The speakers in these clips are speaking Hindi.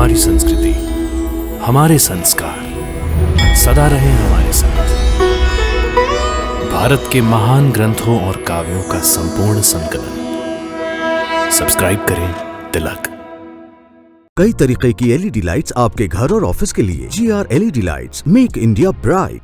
हमारी संस्कृति, हमारे संस्कार सदा रहे हमारे साथ। भारत के महान ग्रंथों और काव्यों का संपूर्ण संकलन। सब्सक्राइब करें तिलक। कई तरीके की एलईडी लाइट्स आपके घर और ऑफिस के लिए। GR LED lights, make India bright.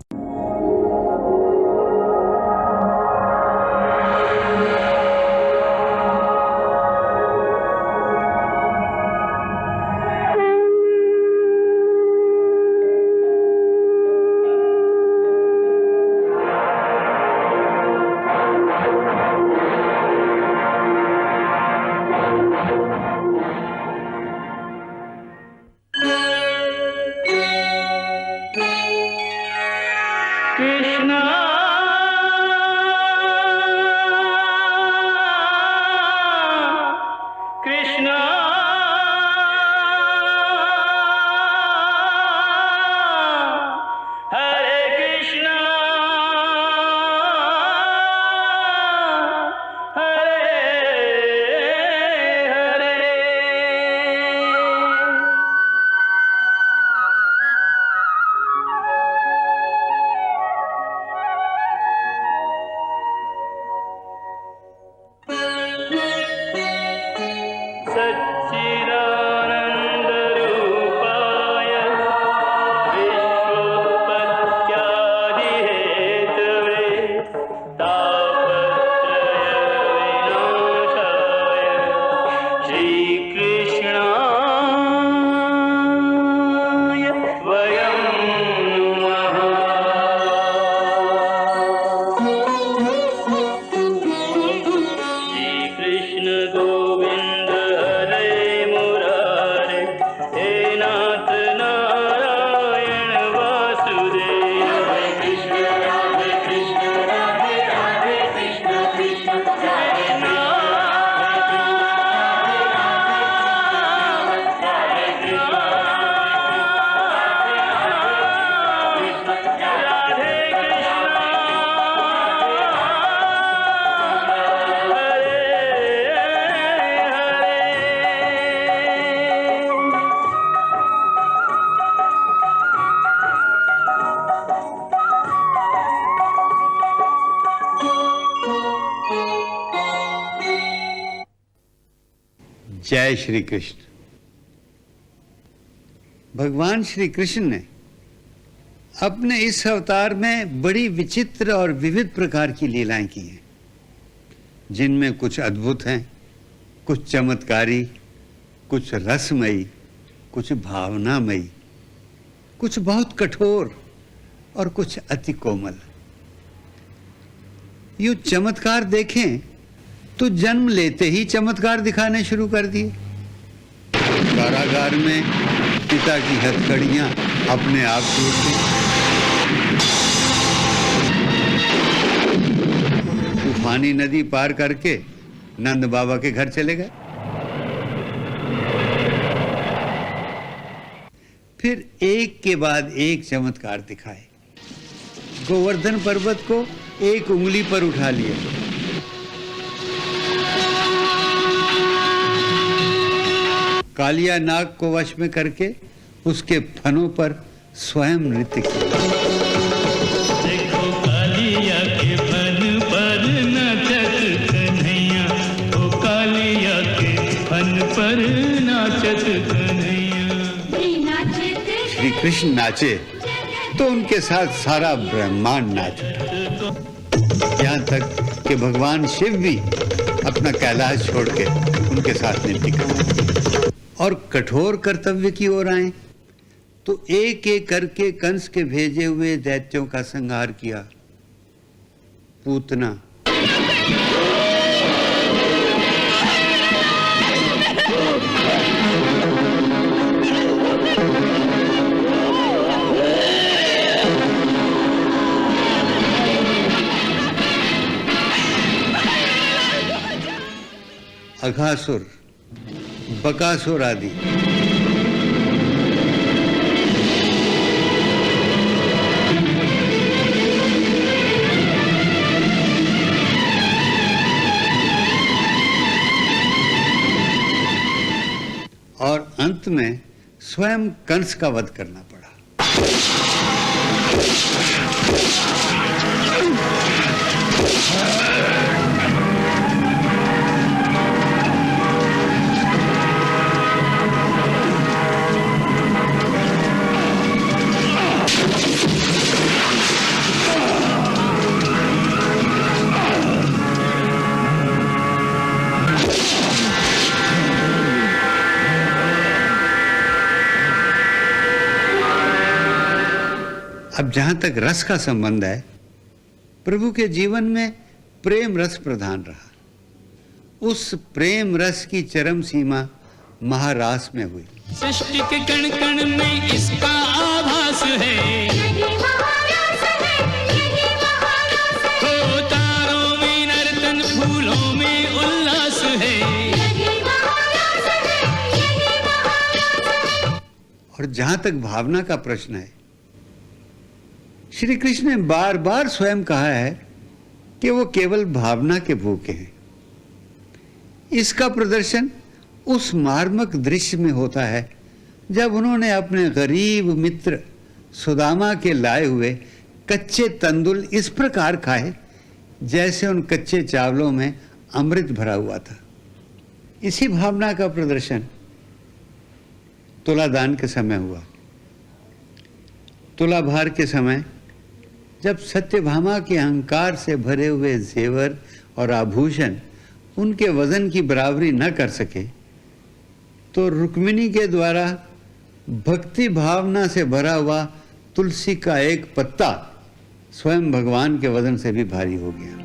Krishna Krishna Hare Krishna Hare Hare. सच्चिदानन्दरूपाय विश्वोत्पत्त्यादिहेतवे तापत्रयविनाशाय श्रीकृष्णाय वयं नमः। श्रीकृष्ण गोविंद हरे मुरारे, हे नाथ नारायण वासुदेव। हरे कृष्ण राधे कृष्ण राधे राधे कृष्ण कृष्ण हरे जय श्री कृष्ण। भगवान श्री कृष्ण ने अपने इस अवतार में बड़ी विचित्र और विविध प्रकार की लीलाएं की हैं, जिनमें कुछ अद्भुत हैं, कुछ चमत्कारी, कुछ रसमयी, कुछ भावनामयी, कुछ बहुत कठोर और कुछ अति कोमल। यूं चमत्कार देखें तो जन्म लेते ही चमत्कार दिखाने शुरू कर दिए। कारागार में पिता की हथकड़ियां अपने आप टूट गई। तूफानी नदी पार करके नंद बाबा के घर चले गए। फिर एक के बाद एक चमत्कार दिखाए। गोवर्धन पर्वत को एक उंगली पर उठा लिया। कालिया नाग को वश में करके उसके फनों पर स्वयं नृत्य किया। देखो कालिया के फन पर नाचत कन्हैया, ओ कालिया के फन पर नाचत कन्हैया। श्री कृष्ण नाचे तो उनके साथ सारा ब्रह्मांड नाच उठा। यहाँ तक कि भगवान शिव भी अपना कैलाश छोड़ के उनके साथ नृत्य करते और कठोर कर्तव्य की ओर आए तो एक एक करके कंस के भेजे हुए दैत्यों का संहार किया। पूतना, अघासुर, बकासुर आदि। और अंत में स्वयं कंस का वध करना पड़ा। अब जहां तक रस का संबंध है, प्रभु के जीवन में प्रेम रस प्रधान रहा। उस प्रेम रस की चरम सीमा महारास में हुई। सृष्टि के कण कण में इसका आभास है, हो तारों में नर्तन, फूलों में उल्लास है। और जहां तक भावना का प्रश्न है, श्री कृष्ण ने बार बार स्वयं कहा है कि वो केवल भावना के भूखे हैं। इसका प्रदर्शन उस मार्मक दृश्य में होता है जब उन्होंने अपने गरीब मित्र सुदामा के लाए हुए कच्चे तंदुल इस प्रकार खाए जैसे उन कच्चे चावलों में अमृत भरा हुआ था। इसी भावना का प्रदर्शन तुलादान के समय हुआ। तुलाभार के समय जब सत्यभामा के अहंकार से भरे हुए जेवर और आभूषण उनके वजन की बराबरी न कर सके, तो रुक्मिणी के द्वारा भक्ति भावना से भरा हुआ तुलसी का एक पत्ता स्वयं भगवान के वजन से भी भारी हो गया।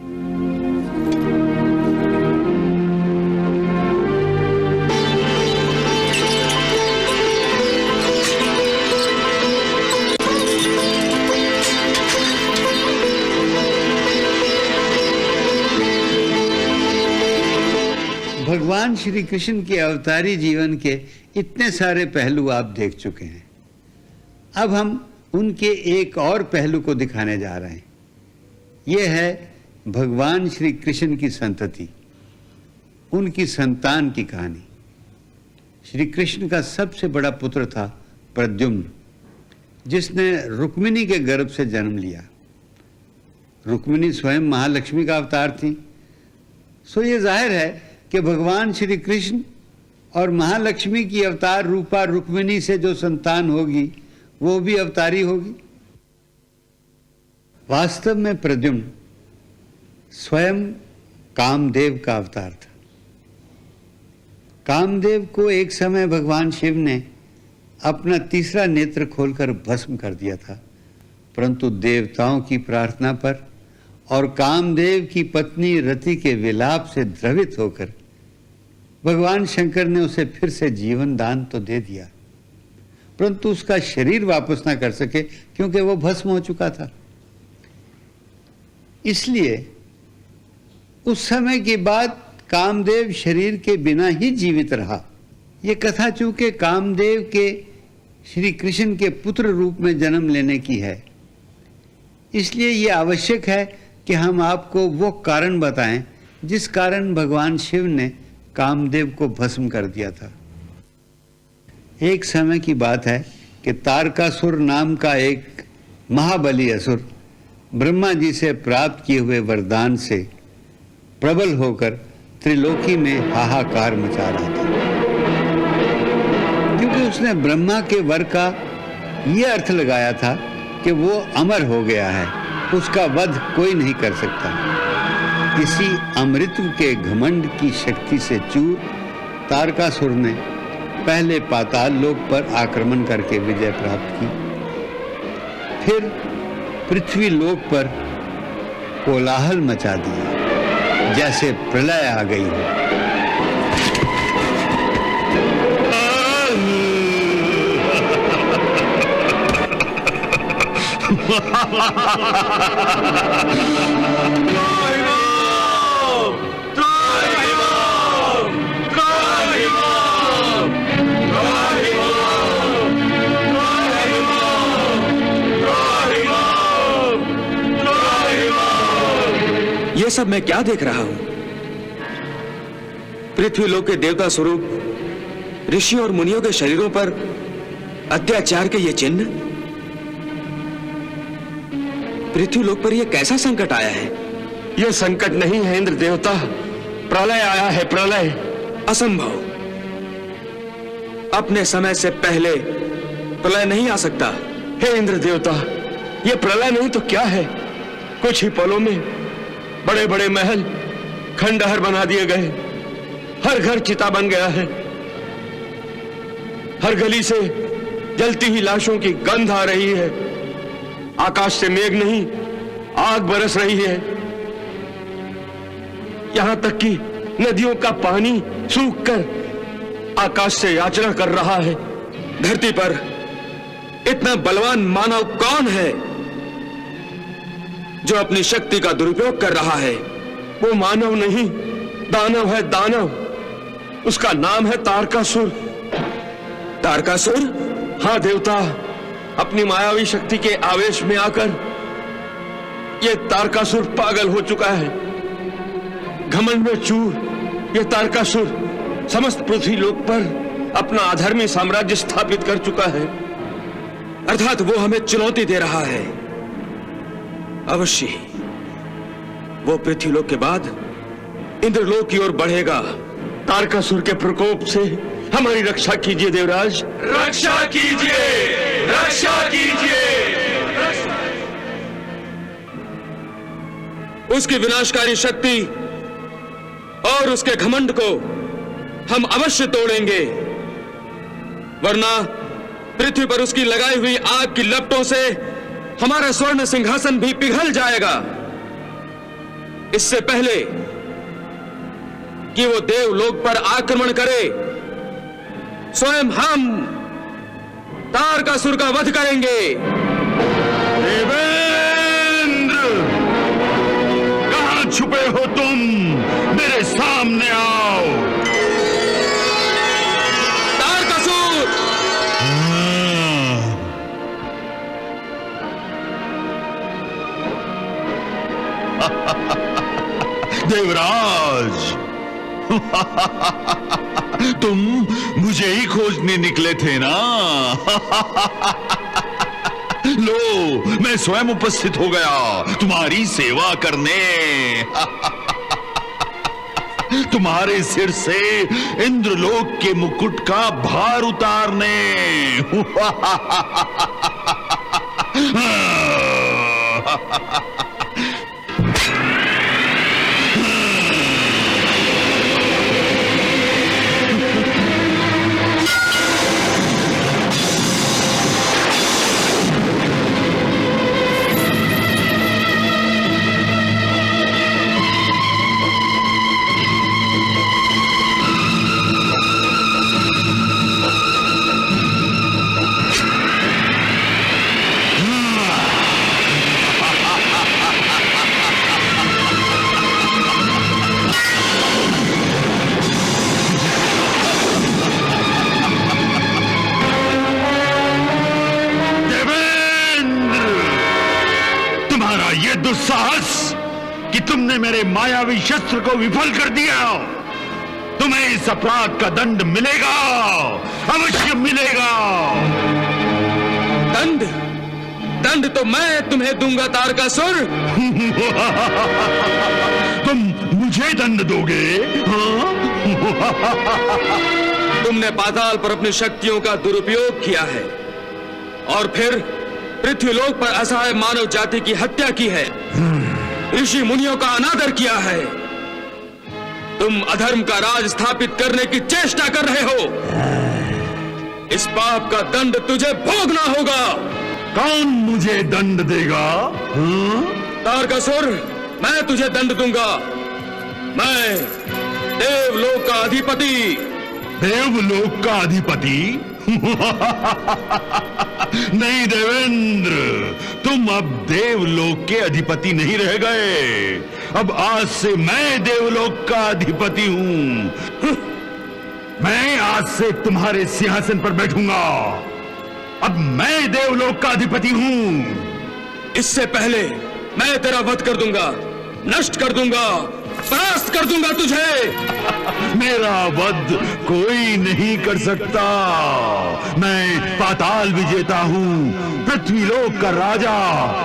भगवान श्री कृष्ण के अवतारी जीवन के इतने सारे पहलू आप देख चुके हैं। अब हम उनके एक और पहलू को दिखाने जा रहे हैं। यह है भगवान श्री कृष्ण की संतति, उनकी संतान की कहानी। श्री कृष्ण का सबसे बड़ा पुत्र था प्रद्युम्न, जिसने रुक्मिणी के गर्भ से जन्म लिया। रुक्मिणी स्वयं महालक्ष्मी का अवतार थी। सो ये जाहिर है कि भगवान श्री कृष्ण और महालक्ष्मी की अवतार रूपा रुक्मिणी से जो संतान होगी वो भी अवतारी होगी। वास्तव में प्रद्युम्न स्वयं कामदेव का अवतार था। कामदेव को एक समय भगवान शिव ने अपना तीसरा नेत्र खोलकर भस्म कर दिया था, परंतु देवताओं की प्रार्थना पर और कामदेव की पत्नी रति के विलाप से द्रवित होकर भगवान शंकर ने उसे फिर से जीवन दान तो दे दिया, परंतु उसका शरीर वापस ना कर सके क्योंकि वो भस्म हो चुका था। इसलिए उस समय के बाद कामदेव शरीर के बिना ही जीवित रहा। ये कथा चूंकि कामदेव के श्री कृष्ण के पुत्र रूप में जन्म लेने की है, इसलिए ये आवश्यक है कि हम आपको वो कारण बताएं जिस कारण भगवान शिव ने कामदेव को भस्म कर दिया था। एक समय की बात है कि तारकासुर नाम का एक महाबली असुर ब्रह्मा जी से प्राप्त किए हुए वरदान से प्रबल होकर त्रिलोकी में हाहाकार मचा रहा था, क्योंकि उसने ब्रह्मा के वर का यह अर्थ लगाया था कि वो अमर हो गया है, उसका वध कोई नहीं कर सकता। इसी अमृतत्व के घमंड की शक्ति से चूर तारकासुर ने पहले पाताल लोक पर आक्रमण करके विजय प्राप्त की, फिर पृथ्वी लोक पर कोलाहल मचा दिया जैसे प्रलय आ गई हो। ये सब मैं क्या देख रहा हूं? पृथ्वी लोक के देवता स्वरूप ऋषियों और मुनियों के शरीरों पर अत्याचार के ये चिन्ह? पृथ्वीलोक पर यह कैसा संकट आया है? यह संकट नहीं है इंद्र देवता, प्रलय आया है, प्रलय। असंभव। अपने समय से पहले प्रलय नहीं आ सकता। हे इंद्र देवता, यह प्रलय नहीं तो क्या है? कुछ ही पलों में बड़े बड़े महल खंडहर बना दिए गए, हर घर चिता बन गया है, हर गली से जलती हुई लाशों की गंध आ रही है, आकाश से मेघ नहीं आग बरस रही है, यहां तक कि नदियों का पानी सूखकर आकाश से याचना कर रहा है। धरती पर इतना बलवान मानव कौन है जो अपनी शक्ति का दुरुपयोग कर रहा है? वो मानव नहीं, दानव है, दानव। उसका नाम है तारकासुर। तारकासुर? हाँ देवता, अपनी मायावी शक्ति के आवेश में आकर ये तारकासुर पागल हो चुका है। घमंड में चूर ये तारकासुर समस्त पृथ्वी लोक पर अपना अधर्मी साम्राज्य स्थापित कर चुका है। अर्थात वो हमें चुनौती दे रहा है। अवश्य वो पृथ्वीलोक के बाद इंद्रलोक की ओर बढ़ेगा। तारकासुर के प्रकोप से हमारी रक्षा कीजिए देवराज। रक्षा कीजिए, रक्षा कीजिए। उसकी विनाशकारी शक्ति और उसके घमंड को हम अवश्य तोड़ेंगे, वरना पृथ्वी पर उसकी लगाई हुई आग की लपटों से हमारा स्वर्ण सिंहासन भी पिघल जाएगा। इससे पहले कि वो देवलोक पर आक्रमण करे, स्वयं हम तारकासुर का वध करेंगे। देवेंद्र, कहां छुपे हो तुम? मेरे सामने आओ। तारकासुर! देवराज, तुम मुझे ही खोजने निकले थे ना? लो, मैं स्वयं उपस्थित हो गया तुम्हारी सेवा करने। तुम्हारे सिर से इंद्रलोक के मुकुट का भार उतारने। ये दुस्साहस कि तुमने मेरे मायावी शस्त्र को विफल कर दिया। तुम्हें इस अपराध का दंड मिलेगा, अवश्य मिलेगा। दंड? दंड तो मैं तुम्हें दूंगा तारकासुर। तुम मुझे दंड दोगे? हाँ? तुमने पाताल पर अपनी शक्तियों का दुरुपयोग किया है और फिर पृथ्वीलोक पर असहाय मानव जाति की हत्या की है, ऋषि मुनियों का अनादर किया है। तुम अधर्म का राज स्थापित करने की चेष्टा कर रहे हो। इस पाप का दंड तुझे भोगना होगा। कौन मुझे दंड देगा? तारकासुर, मैं तुझे दंड दूंगा। मैं देवलोक का अधिपति। देवलोक का अधिपति? नहीं देवेंद्र, तुम अब देवलोक के अधिपति नहीं रह गए। अब आज से मैं देवलोक का अधिपति हूं। मैं आज से तुम्हारे सिंहासन पर बैठूंगा। अब मैं देवलोक का अधिपति हूं। इससे पहले मैं तेरा वध कर दूंगा, नष्ट कर दूंगा, परास्त कर दूंगा तुझे। मेरा वध कोई नहीं कर सकता। मैं पाताल विजेता हूँ, पृथ्वीलोक का राजा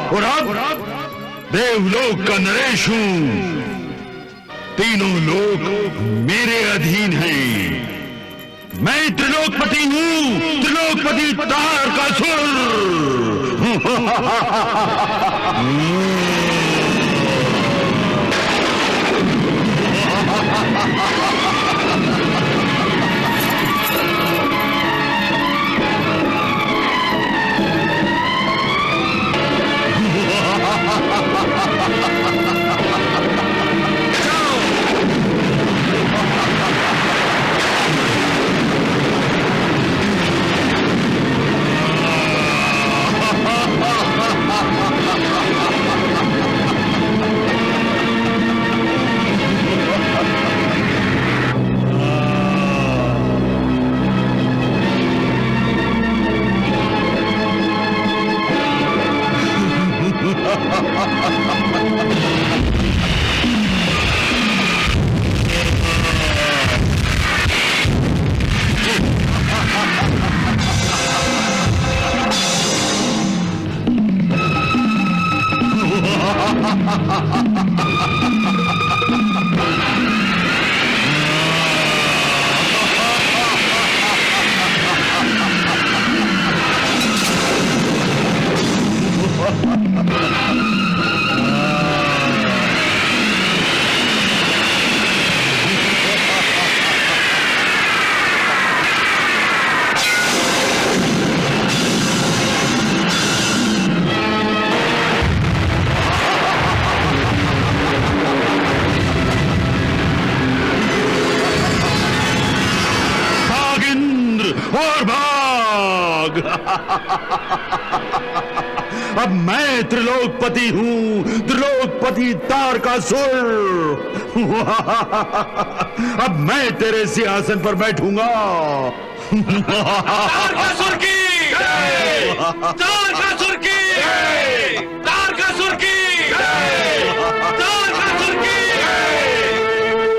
और अब देवलोक का नरेश हूँ। तीनों लोक मेरे अधीन हैं। मैं त्रिलोकपति हूँ, त्रिलोकपति तारकासुर। अब मैं त्रिलोकपति हूँ, त्रिलोकपति तारकासुर। अब मैं तेरे सिंहासन पर बैठूंगा। तारकासुर की जय! तारकासुर की जय! तारकासुर की जय! तारकासुर की जय!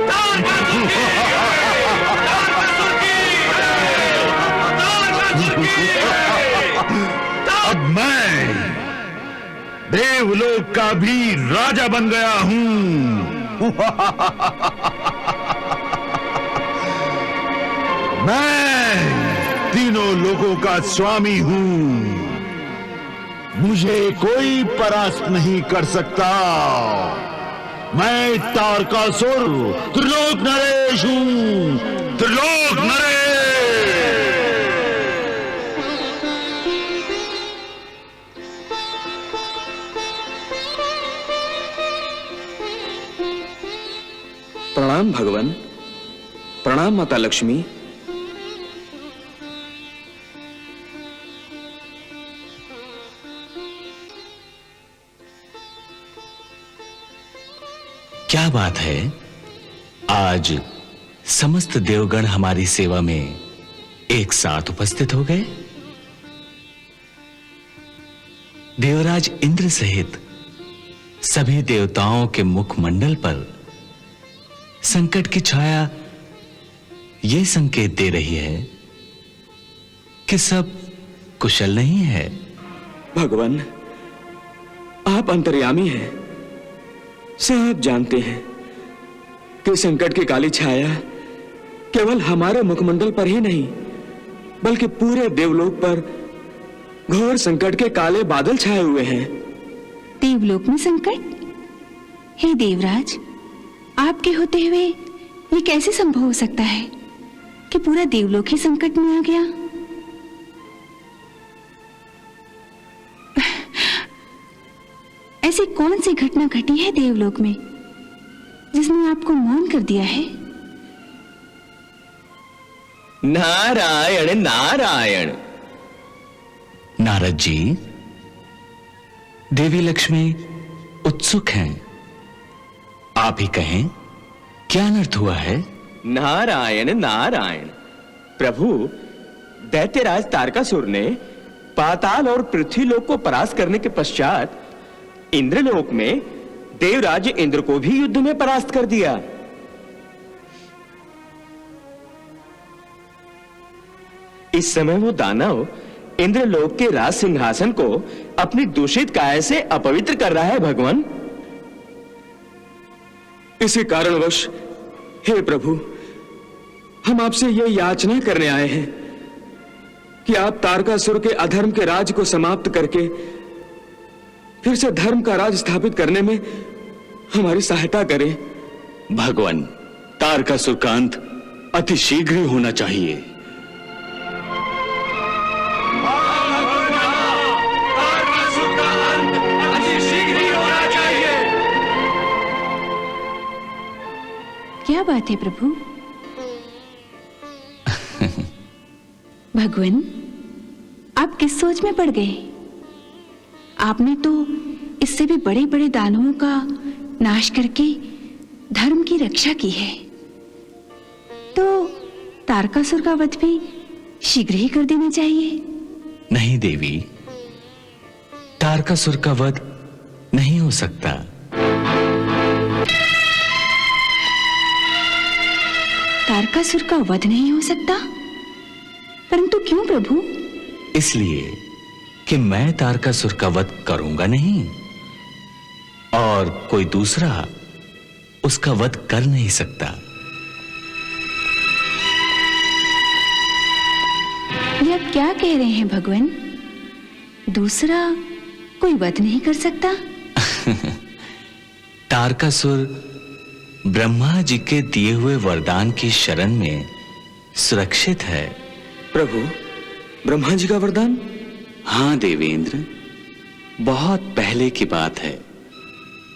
तारकासुर की जय! तारकासुर की जय! तारकासुर की जय! अब मैं देवलोक का भी राजा बन गया हूं। मैं तीनों लोगों का स्वामी हूं। मुझे कोई परास्त नहीं कर सकता। मैं तारकासुर त्रिलोक नरेश हूं, त्रिलोक नरेश। प्रणाम भगवान, प्रणाम माता लक्ष्मी। क्या बात है, आज समस्त देवगण हमारी सेवा में एक साथ उपस्थित हो गए। देवराज इंद्र सहित सभी देवताओं के मुखमंडल पर संकट की छाया यह संकेत दे रही है कि सब कुशल नहीं है। भगवान, आप अंतर्यामी हैं, सब जानते हैं कि संकट की काली छाया केवल हमारे मुखमंडल पर ही नहीं बल्कि पूरे देवलोक पर घोर संकट के काले बादल छाए हुए हैं। देवलोक में संकट? हे देवराज, आपके होते हुए ये कैसे संभव हो सकता है कि पूरा देवलोक ही संकट में आ गया? ऐसी कौन सी घटना घटी है देवलोक में जिसने आपको मौन कर दिया है? नारायण नारायण। नारद जी, देवी लक्ष्मी उत्सुक हैं, आप ही कहें क्या अनर्थ हुआ है? नारायण नारायण। प्रभु, दैत्यराज तारकासुर ने पाताल और पृथ्वीलोक को परास्त करने के पश्चात इंद्रलोक में देवराज इंद्र को भी युद्ध में परास्त कर दिया। इस समय वो दानव इंद्रलोक के राज सिंहासन को अपनी दूषित काया से अपवित्र कर रहा है भगवान। इसी कारणवश हे प्रभु, हम आपसे यह याचना करने आए हैं कि आप तारकासुर के अधर्म के राज को समाप्त करके फिर से धर्म का राज स्थापित करने में हमारी सहायता करें। भगवान, तारकासुर का अंत अति शीघ्र ही होना चाहिए। क्या बात है प्रभु? भगवान, आप किस सोच में पड़ गए? आपने तो इससे भी बड़े बड़े दानवों का नाश करके धर्म की रक्षा की है, तो तारकासुर का वध भी शीघ्र ही कर देना चाहिए। नहीं देवी, तारकासुर का वध नहीं हो सकता। तारकासुर का वध नहीं हो सकता? परंतु क्यों प्रभु? इसलिए कि मैं तारकासुर का वध करूंगा नहीं और कोई दूसरा उसका वध कर नहीं सकता। ये आप क्या कह रहे हैं भगवान? दूसरा कोई वध नहीं कर सकता? तारकासुर ब्रह्मा जी के दिए हुए वरदान की शरण में सुरक्षित है। प्रभु, ब्रह्मा जी का वरदान? हाँ देवेंद्र, बहुत पहले की बात है।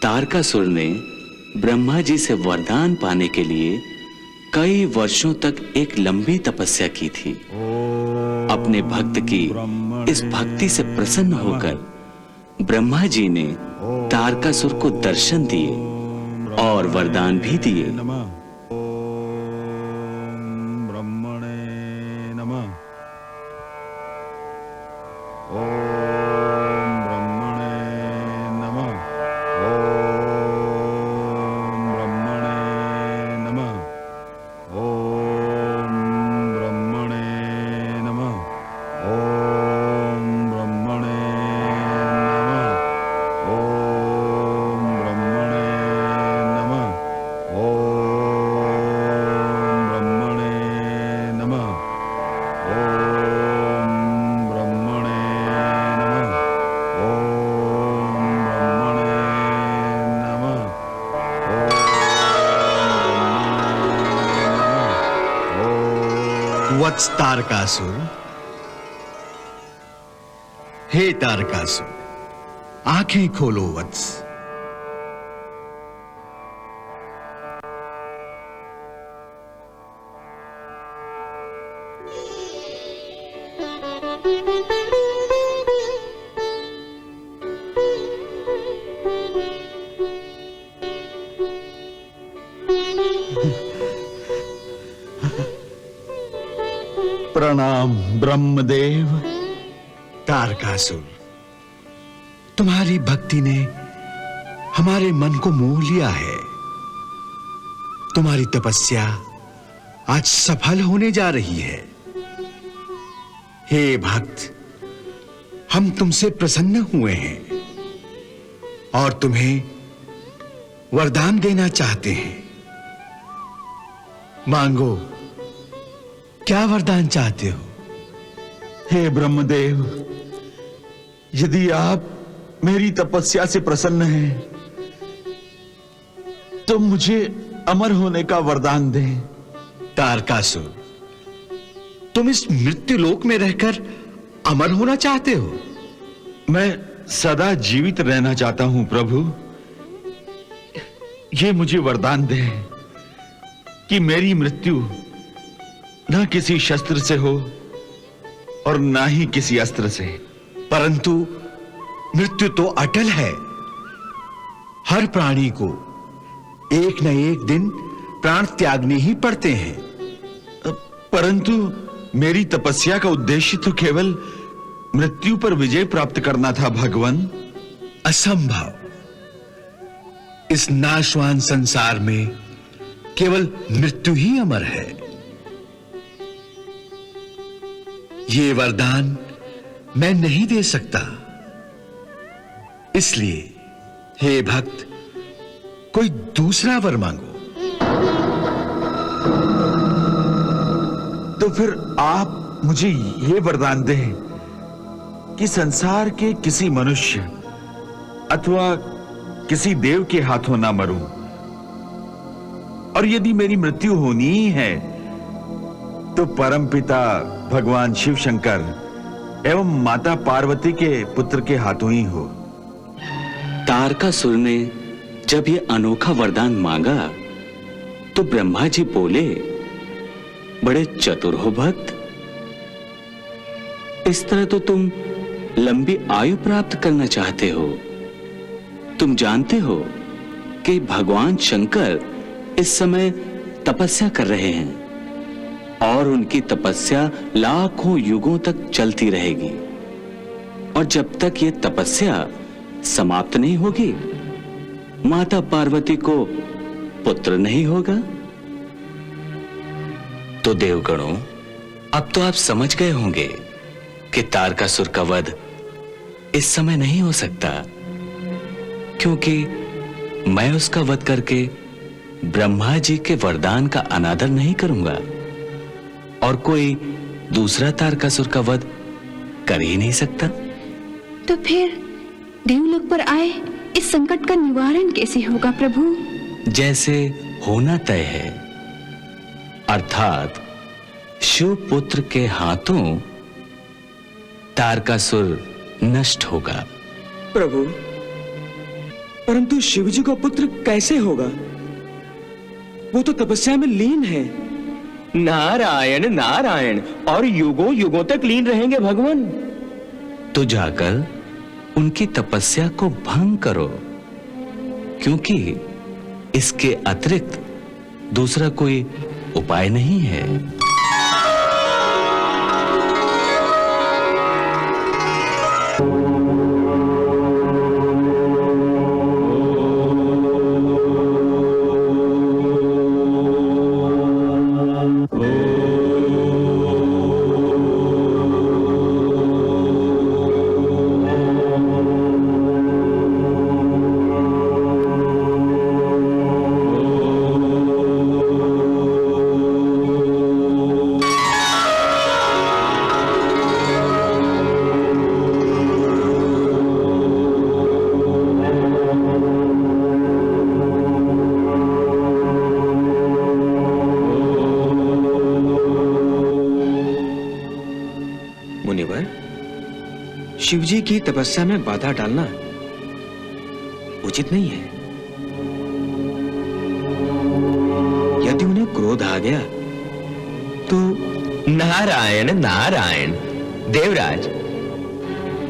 तारकासुर ने ब्रह्मा जी से वरदान पाने के लिए कई वर्षों तक एक लंबी तपस्या की थी। अपने भक्त की इस भक्ति से प्रसन्न होकर ब्रह्मा जी ने तारकासुर को दर्शन दिए और वरदान भी दिए। वत्स तारकासुर, हे तारकासुर, आंखें खोलो वत्स। प्रणाम ब्रह्मदेव। तारकासुर, तुम्हारी भक्ति ने हमारे मन को मोह लिया है। तुम्हारी तपस्या आज सफल होने जा रही है। हे भक्त, हम तुमसे प्रसन्न हुए हैं और तुम्हें वरदान देना चाहते हैं। मांगो, क्या वरदान चाहते हो? हे ब्रह्मदेव, यदि आप मेरी तपस्या से प्रसन्न हैं, तो मुझे अमर होने का वरदान दें। तारकासुर, तुम इस मृत्यु लोक में रहकर अमर होना चाहते हो? मैं सदा जीवित रहना चाहता हूं प्रभु। ये मुझे वरदान दें कि मेरी मृत्यु ना किसी शस्त्र से हो और ना ही किसी अस्त्र से। परंतु मृत्यु तो अटल है। हर प्राणी को एक न एक दिन प्राण त्यागने ही पड़ते हैं। परंतु मेरी तपस्या का उद्देश्य तो केवल मृत्यु पर विजय प्राप्त करना था भगवान। असंभव। इस नाशवान संसार में केवल मृत्यु ही अमर है। ये वरदान मैं नहीं दे सकता। इसलिए हे भक्त, कोई दूसरा वर मांगो। तो फिर आप मुझे ये वरदान दें कि संसार के किसी मनुष्य अथवा किसी देव के हाथों ना मरूं, और यदि मेरी मृत्यु होनी ही है तो परमपिता भगवान शिव शंकर एवं माता पार्वती के पुत्र के हाथों ही हो। तारकासुर ने जब ये अनोखा वरदान मांगा तो ब्रह्मा जी बोले, बड़े चतुर हो भक्त, इस तरह तो तुम लंबी आयु प्राप्त करना चाहते हो। तुम जानते हो कि भगवान शंकर इस समय तपस्या कर रहे हैं और उनकी तपस्या लाखों युगों तक चलती रहेगी, और जब तक ये तपस्या समाप्त नहीं होगी माता पार्वती को पुत्र नहीं होगा। तो देवगणों, अब तो आप समझ गए होंगे कि तारकासुर का वध इस समय नहीं हो सकता, क्योंकि मैं उसका वध करके ब्रह्मा जी के वरदान का अनादर नहीं करूंगा और कोई दूसरा तारकासुर का वध कर ही नहीं सकता। तो फिर देवलोक पर आए इस संकट का निवारण कैसे होगा प्रभु? जैसे होना तय है, अर्थात शिव पुत्र के हाथों तारकासुर नष्ट होगा। प्रभु, परंतु शिवजी का पुत्र कैसे होगा? वो तो तपस्या में लीन है। नारायण नारायण, और युगों युगों तक लीन रहेंगे भगवान। तो जाकर उनकी तपस्या को भंग करो, क्योंकि इसके अतिरिक्त दूसरा कोई उपाय नहीं है। शिवजी की तपस्या में बाधा डालना उचित नहीं है। यदि उन्हें क्रोध आ गया तो। नारायण नारायण, देवराज,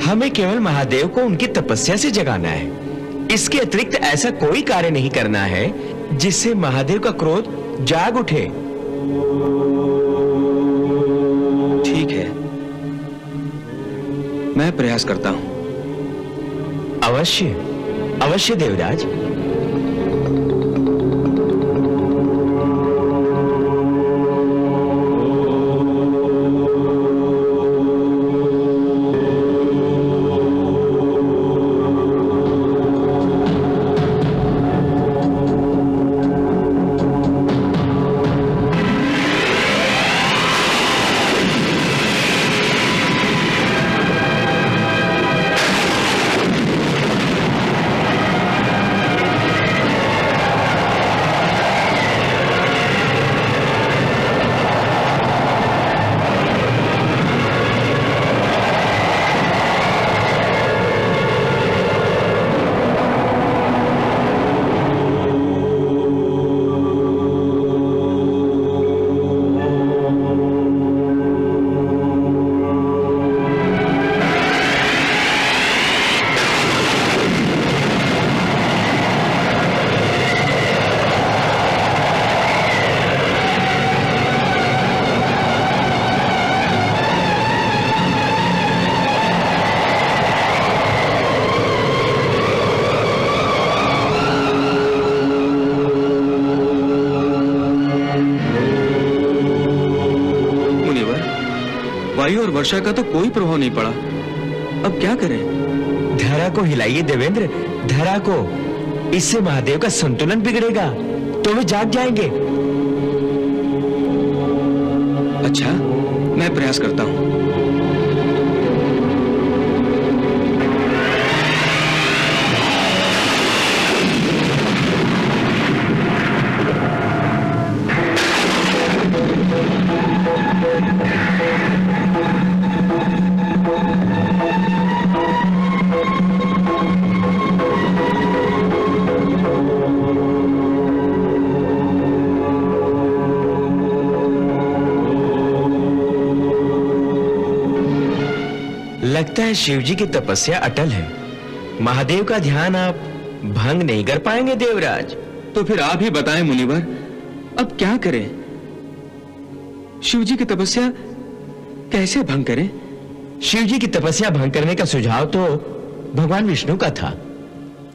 हमें केवल महादेव को उनकी तपस्या से जगाना है। इसके अतिरिक्त ऐसा कोई कार्य नहीं करना है जिससे महादेव का क्रोध जाग उठे। ठीक है, मैं प्रयास करता हूं। अवश्य अवश्य देवराज। वर्षा का तो कोई प्रभाव नहीं पड़ा। अब क्या करें? धरा को हिलाइए देवेंद्र, धरा को। इससे महादेव का संतुलन बिगड़ेगा तो वे जाग जाएंगे। अच्छा, मैं प्रयास करता हूं। लगता है शिवजी की तपस्या अटल है। महादेव का ध्यान आप भंग नहीं कर पाएंगे देवराज। तो फिर आप ही बताएं मुनिवर, अब क्या करें? शिवजी की तपस्या कैसे भंग करें? शिवजी की तपस्या भंग करने का सुझाव तो भगवान विष्णु का था,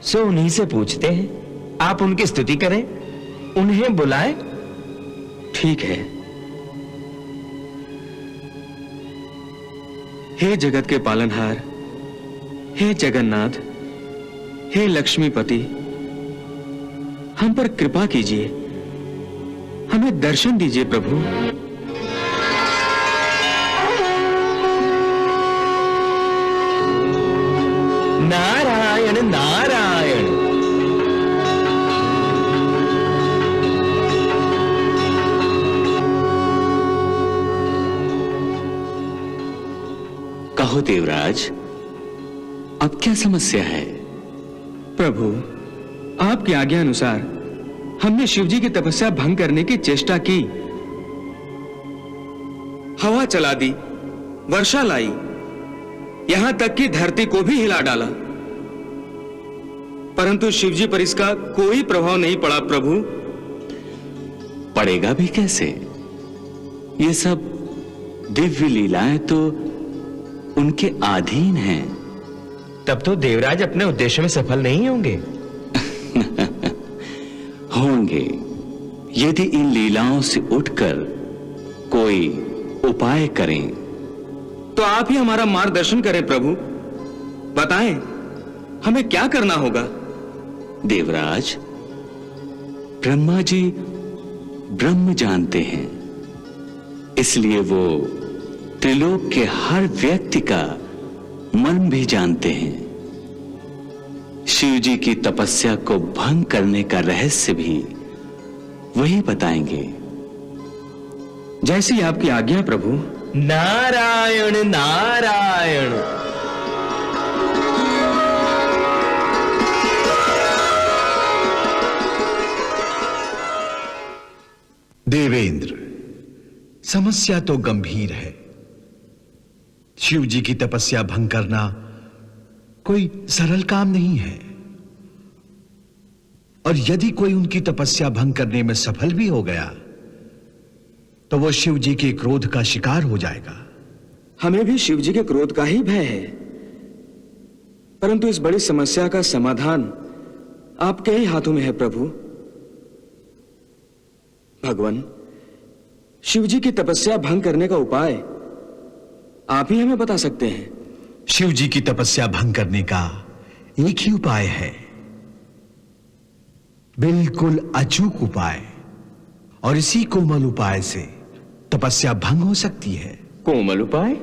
सो उन्हीं से पूछते हैं। आप उनकी स्तुति करें, उन्हें बुलाएं। ठीक है। हे जगत के पालनहार, हे जगन्नाथ, हे लक्ष्मीपति, हम पर कृपा कीजिए, हमें दर्शन दीजिए प्रभु। नारायण नारायण। कहो देवराज, अब क्या समस्या है? प्रभु, आपकी आज्ञा अनुसार हमने शिवजी की तपस्या भंग करने की चेष्टा की। हवा चला दी, वर्षा लाई, यहां तक कि धरती को भी हिला डाला, परंतु शिवजी पर इसका कोई प्रभाव नहीं पड़ा प्रभु। पड़ेगा भी कैसे? ये सब दिव्य लीलाएं तो उनके अधीन हैं। तब तो देवराज अपने उद्देश्य में सफल नहीं होंगे। होंगे, यदि इन लीलाओं से उठकर कोई उपाय करें। तो आप ही हमारा मार्गदर्शन करें प्रभु, बताएं हमें क्या करना होगा। देवराज, ब्रह्मा जी ब्रह्म जानते हैं, इसलिए वो त्रिलोक के हर व्यक्ति का मन भी जानते हैं। शिव जी की तपस्या को भंग करने का रहस्य भी वही बताएंगे। जैसी आपकी आज्ञा प्रभु। नारायण नारायण। देवेंद्र, समस्या तो गंभीर है। शिव जी की तपस्या भंग करना कोई सरल काम नहीं है, और यदि कोई उनकी तपस्या भंग करने में सफल भी हो गया तो वो शिव जी के क्रोध का शिकार हो जाएगा। हमें भी शिव जी के क्रोध का ही भय है, परंतु इस बड़ी समस्या का समाधान आपके ही हाथों में है प्रभु। भगवान, शिव जी की तपस्या भंग करने का उपाय आप ही हमें बता सकते हैं। शिव जी की तपस्या भंग करने का एक ही उपाय है, बिल्कुल अचूक उपाय, और इसी कोमल उपाय से तपस्या भंग हो सकती है। कोमल उपाय?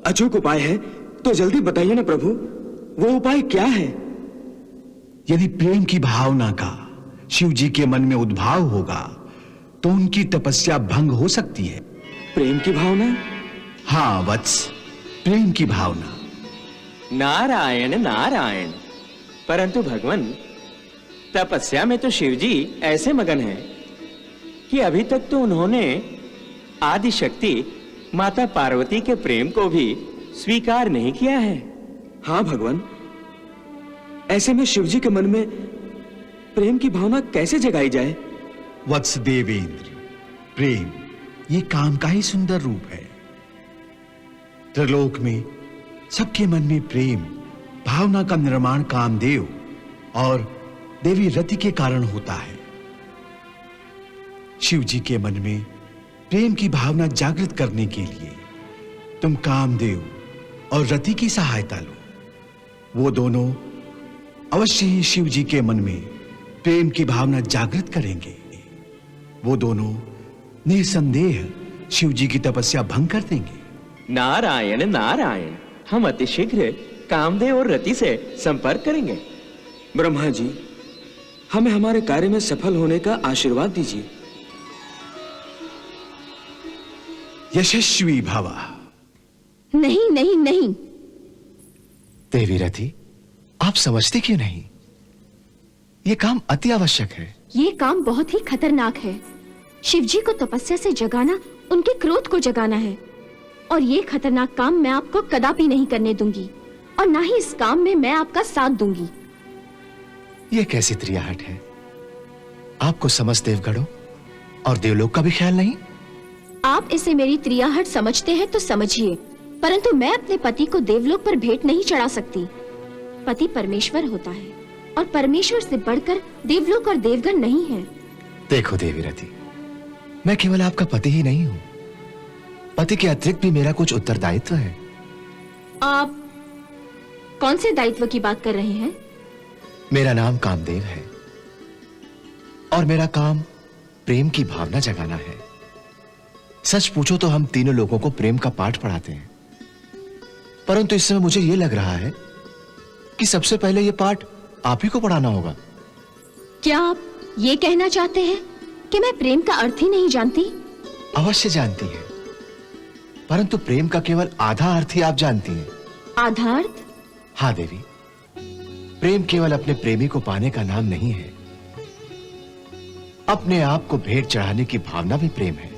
अचूक उपाय है तो जल्दी बताइए ना प्रभु, वो उपाय क्या है? यदि प्रेम की भावना का शिव जी के मन में उद्भाव होगा तो उनकी तपस्या भंग हो सकती है। प्रेम की भावना? हाँ वत्स, प्रेम की भावना। नारायण नारायण। परंतु भगवान, तपस्या में तो शिवजी ऐसे मगन हैं कि अभी तक तो उन्होंने आदि शक्ति माता पार्वती के प्रेम को भी स्वीकार नहीं किया है। हाँ भगवान, ऐसे में शिवजी के मन में प्रेम की भावना कैसे जगाई जाए? वत्स देवेंद्र, प्रेम ये काम का ही सुंदर रूप है। त्रिलोक में सबके मन में प्रेम भावना का निर्माण कामदेव और देवी रति के कारण होता है। शिव जी के मन में प्रेम की भावना जागृत करने के लिए तुम कामदेव और रति की सहायता लो। वो दोनों अवश्य ही शिव जी के मन में प्रेम की भावना जागृत करेंगे। वो दोनों निसंदेह शिव जी की तपस्या भंग कर देंगे। नारायण नारायण, हम अति शीघ्र कामदेव और रति से संपर्क करेंगे। ब्रह्मा जी, हमें हमारे कार्य में सफल होने का आशीर्वाद दीजिए। यशस्वी भव। नहीं नहीं नहीं। देवी रति, आप समझते क्यों नहीं? यह काम अति आवश्यक है। ये काम बहुत ही खतरनाक है। शिवजी को तपस्या से जगाना उनके क्रोध को जगाना है, और ये खतरनाक काम मैं आपको कदापि नहीं करने दूंगी, और ना ही इस काम में मैं आपका साथ दूंगी। यह कैसी त्रियाहट है? आपको समस्त देवगणों और देवलोक का भी ख्याल नहीं? आप इसे मेरी त्रियाहट समझते हैं तो समझिए, परंतु मैं अपने पति को देवलोक पर भेंट नहीं चढ़ा सकती। पति परमेश्वर होता है, और परमेश्वर से बढ़कर देवलोक और देवगण नहीं है। देखो देवी रति, मैं केवल आपका पति ही नहीं हूं, पति के अतिरिक्त भी मेरा कुछ उत्तरदायित्व है। आप कौन से दायित्व की बात कर रहे हैं? मेरा नाम कामदेव है, और मेरा काम प्रेम की भावना जगाना है। सच पूछो तो हम तीनों लोगों को प्रेम का पाठ पढ़ाते हैं, परंतु इस समय मुझे यह लग रहा है कि सबसे पहले यह पाठ आप ही को पढ़ाना होगा। क्या आप ये कहना चाहते हैं कि मैं प्रेम का अर्थ ही नहीं जानती? अवश्य जानती है, परंतु प्रेम का केवल आधा अर्थ ही आप जानती हैं। आधा अर्थ? हाँ देवी, प्रेम केवल अपने प्रेमी को पाने का नाम नहीं है, अपने आप को भेंट चढ़ाने की भावना भी प्रेम है,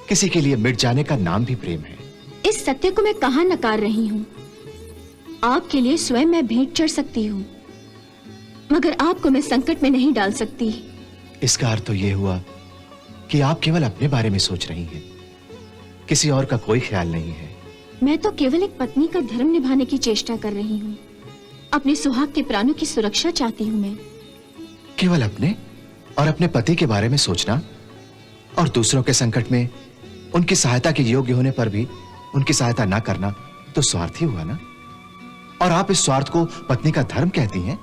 किसी के लिए मिट जाने का नाम भी प्रेम है। इस सत्य को मैं कहां नकार रही हूं? आपके लिए स्वयं मैं भेंट चढ़ सकती हूं, मगर आपको मैं संकट में नहीं डाल सकती। इसका अर्थ तो यह हुआ कि आप केवल अपने बारे में सोच रही हैं, किसी और का कोई ख्याल नहीं है। मैं तो केवल एक पत्नी का धर्म निभाने की चेष्टा कर रही हूँ। अपने सुहाग के प्राणों की सुरक्षा चाहती हूँ मैं। केवल अपने और अपने पति के बारे में सोचना और दूसरों के संकट में उनकी सहायता के योग्य होने पर भी उनकी सहायता ना करना तो स्वार्थी हुआ ना? और आप इस स्वार्थ को पत्नी का धर्म कहती हैं?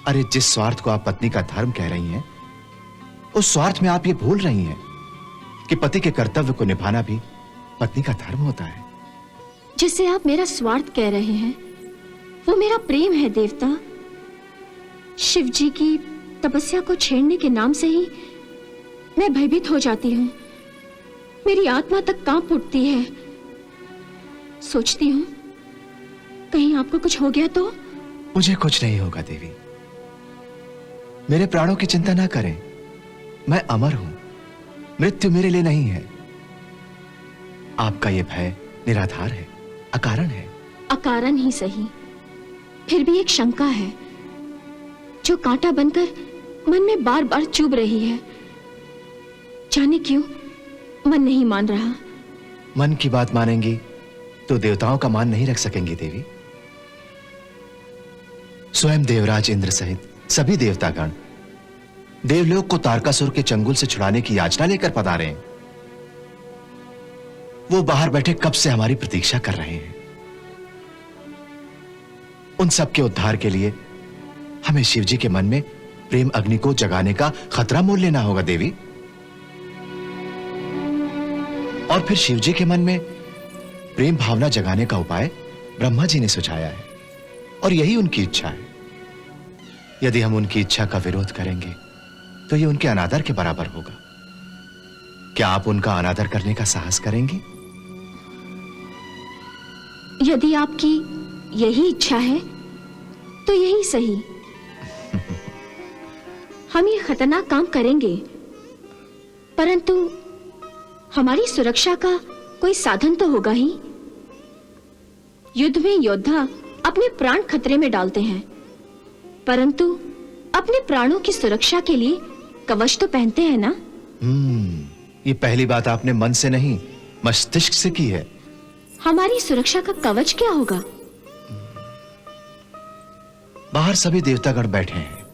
अरे जिस स्वार्थ को आप पत्नी का धर्म कह रही हैं, उस स्वार्थ में आप ये भूल रही हैं कि पति के कर्तव्य को निभाना भी पत्नी का धर्म होता है। जिसे आप मेरा स्वार्थ कह रहे हैं, वो मेरा प्रेम है देवता। शिव जी की तपस्या को छेड़ने के नाम से ही मैं भयभीत हो जाती हूँ। मेरी आत्मा तक कांप उठती है। सोचती हूँ कहीं आपको कुछ हो गया तो? मुझे कुछ नहीं होगा देवी, मेरे प्राणों की चिंता ना करें। मैं अमर हूं, मृत्यु मेरे लिए नहीं है। आपका यह भय निराधार है, अकारण है। अकारण ही सही, फिर भी एक शंका है जो कांटा बनकर मन में बार बार चुभ रही है। जाने क्यों मन नहीं मान रहा। मन की बात मानेंगी तो देवताओं का मान नहीं रख सकेंगी देवी। स्वयं देवराज इंद्र सहित सभी देवतागण देवलोक को तारकासुर के चंगुल से छुड़ाने की याचना लेकर पधारे हैं। वो बाहर बैठे कब से हमारी प्रतीक्षा कर रहे हैं। उन सब के उद्धार के लिए हमें शिवजी के मन में प्रेम अग्नि को जगाने का खतरा मोल लेना होगा देवी। और फिर शिवजी के मन में प्रेम भावना जगाने का उपाय ब्रह्मा जी ने सुझाया है, और यही उनकी इच्छा है। यदि हम उनकी इच्छा का विरोध करेंगे तो ये उनके अनादर के बराबर होगा। क्या आप उनका अनादर करने का साहस करेंगी? यदि आपकी यही इच्छा है तो यही सही। हम ये खतरनाक काम करेंगे, परंतु हमारी सुरक्षा का कोई साधन तो होगा ही। युद्ध में योद्धा अपने प्राण खतरे में डालते हैं, परंतु अपने प्राणों की सुरक्षा के लिए कवच तो पहनते हैं ना? ये पहली बात आपने मन से नहीं मस्तिष्क से की है। हमारी सुरक्षा का कवच क्या होगा? बाहर सभी देवतागण बैठे हैं,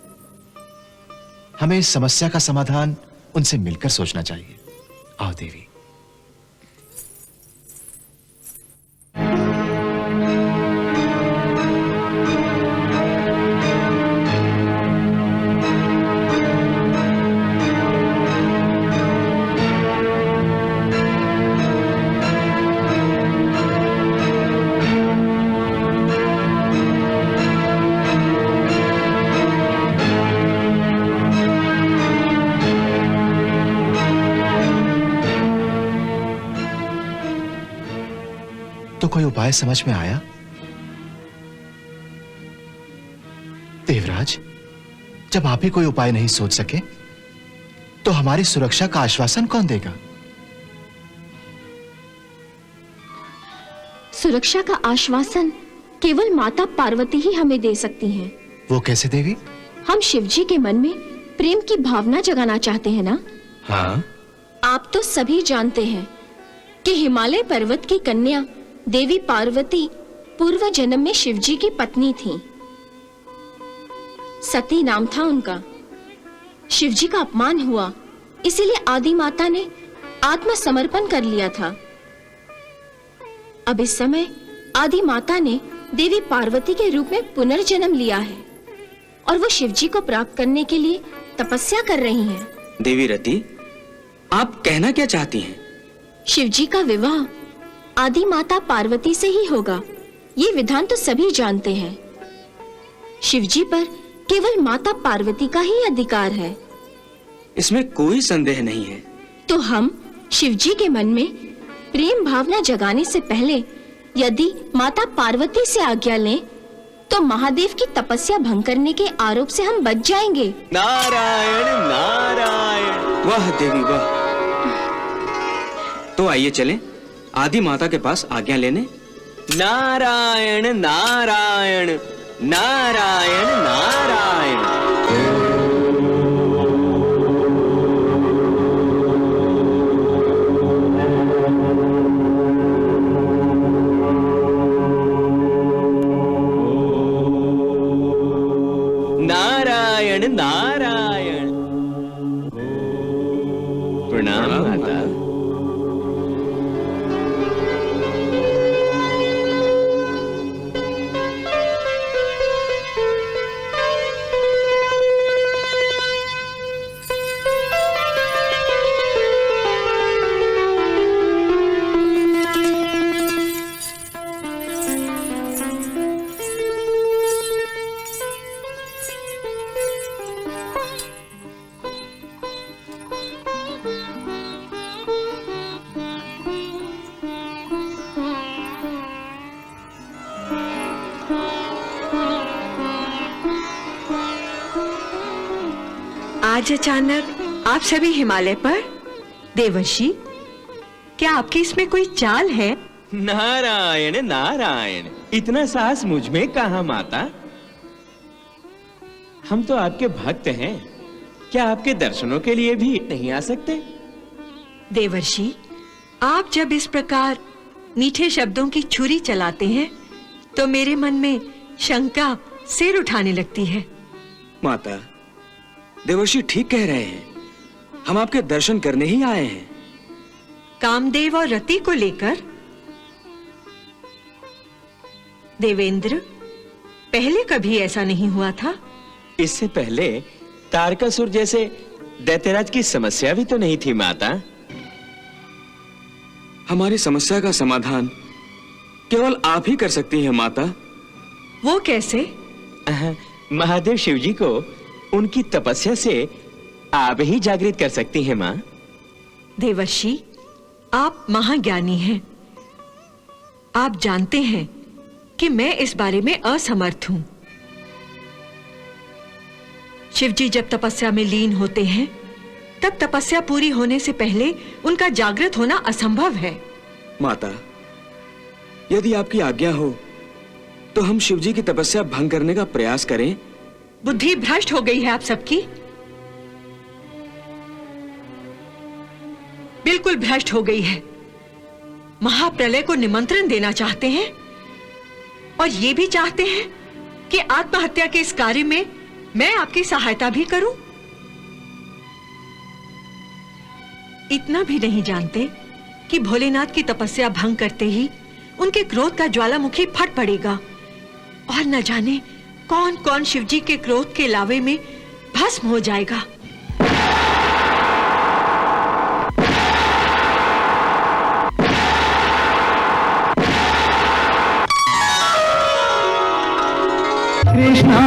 हमें इस समस्या का समाधान उनसे मिलकर सोचना चाहिए। आओ देवी। तो कोई उपाय समझ में आया? देवराज, जब आप ही कोई उपाय नहीं सोच सके तो हमारी सुरक्षा का आश्वासन कौन देगा? सुरक्षा का आश्वासन केवल माता पार्वती ही हमें दे सकती हैं। वो कैसे देवी? हम शिवजी के मन में प्रेम की भावना जगाना चाहते हैं ना? हाँ। आप तो सभी जानते हैं कि हिमालय पर्वत की कन्या देवी पार्वती पूर्व जन्म में शिवजी की पत्नी थी। सती नाम था उनका। शिवजी का अपमान हुआ, इसीलिए आदि माता ने आत्मसमर्पण कर लिया था। अब इस समय आदि माता ने देवी पार्वती के रूप में पुनर्जन्म लिया है और वो शिवजी को प्राप्त करने के लिए तपस्या कर रही हैं। देवी रति, आप कहना क्या चाहती हैं? शिवजी का विवाह आदि माता पार्वती से ही होगा, ये विधान तो सभी जानते हैं। शिवजी पर केवल माता पार्वती का ही अधिकार है। इसमें कोई संदेह नहीं है। तो हम शिवजी के मन में प्रेम भावना जगाने से पहले यदि माता पार्वती से आज्ञा लें तो महादेव की तपस्या भंग करने के आरोप से हम बच जाएंगे। नारायण नारायण। वाह देवी वाह। तो आइए चलें आदि माता के पास आज्ञा लेने। नारायण नारायण नारायण नारायण। नारायण नारायण। प्रणाम माता। आज अचानक आप सभी हिमालय पर? देवर्षि, क्या आपकी इसमें कोई चाल है? नारायण नारायण। इतना साहस मुझ में कहाँ माता? हम तो आपके भक्त हैं, क्या आपके दर्शनों के लिए भी नहीं आ सकते? देवर्षि, आप जब इस प्रकार मीठे शब्दों की छुरी चलाते हैं तो मेरे मन में शंका सिर उठाने लगती है। माता, देवर्षि ठीक कह रहे हैं, हम आपके दर्शन करने ही आए हैं। कामदेव और रति को लेकर? देवेंद्र, पहले कभी ऐसा नहीं हुआ था। इससे पहले तारकासुर जैसे दैत्यराज की समस्या भी तो नहीं थी माता। हमारी समस्या का समाधान केवल आप ही कर सकती हैं माता। वो कैसे? महादेव शिवजी को उनकी तपस्या से आप ही जागृत कर सकती हैं माँ। देवर्षि, आप महाज्ञानी हैं। आप जानते हैं कि मैं इस बारे में असमर्थ हूं। शिवजी जब तपस्या में लीन होते हैं तब तपस्या पूरी होने से पहले उनका जागृत होना असंभव है। माता, यदि आपकी आज्ञा हो तो हम शिवजी की तपस्या भंग करने का प्रयास करें। बुद्धि भ्रष्ट हो गई है आप सबकी। बिल्कुल भ्रष्ट हो गई है। महाप्रलय को निमंत्रण देना चाहते हैं और ये भी चाहते हैं कि आत्महत्या के इस कार्य में मैं आपकी सहायता भी करूं। इतना भी नहीं जानते कि भोलेनाथ की तपस्या भंग करते ही उनके क्रोध का ज्वालामुखी फट पड़ेगा और न जाने कौन कौन शिवजी के क्रोध के लावे में भस्म हो जाएगा। कृष्णा